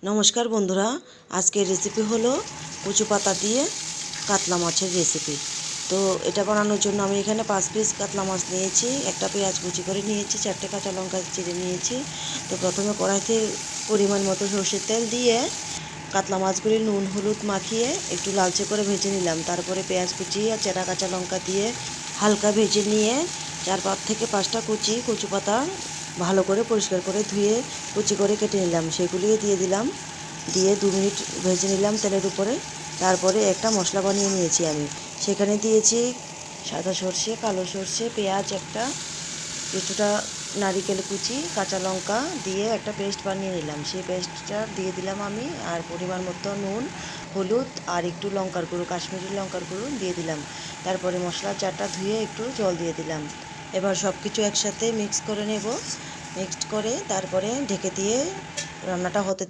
নমস্কার বন্ধুরা, আজকের রেসিপি হলো কচু পাতা দিয়ে কাতলা মাছের রেসিপি। তো এটা বানানোর জন্য আমি এখানে 5 পিস কাতলা মাছ নিয়েছি, একটা পেঁয়াজ কুচি করে নিয়েছি, 4টে কাঁচা লঙ্কা চিড়ে নিয়েছি। তো প্রথমে কড়াইতে পরিমাণ মতো সরষের তেল দিয়ে কাতলা মাছগুলি নুন হলুদ মাখিয়ে একটু লালচে করে ভেজে নিলাম। তারপরে পেঁয়াজ কুচি আর চেরা কাঁচা লঙ্কা দিয়ে হালকা ভেজে নিয়ে 4 থেকে 5টা কচু পাতা ভালো করে পরিষ্কার করে ধুয়ে কুচি করে কেটে নিলাম, সেগুলিও দিয়ে দিলাম। দিয়ে 2 মিনিট ভেজে নিলাম তেলের উপরে। তারপরে একটা মশলা বানিয়ে নিয়েছি আমি, সেখানে দিয়েছি সাদা সর্ষে, কালো সর্ষে, পেঁয়াজ একটা, কিছুটা নারিকেল কুচি, কাঁচা লঙ্কা দিয়ে একটা পেস্ট বানিয়ে নিলাম। সেই পেস্টটা দিয়ে দিলাম আমি, আর পরিমাণ মতো নুন হলুদ আর একটু লঙ্কার গুঁড়ো, কাশ্মীরি লঙ্কার গুঁড়ো দিয়ে দিলাম। তারপরে মশলার জারটা ধুয়ে একটু জল দিয়ে দিলাম। এবার সব কিছু একসাথে মিক্স করে নেব। মিক্সড করে তারপরে ঢেকে দিয়ে রান্নাটা হতে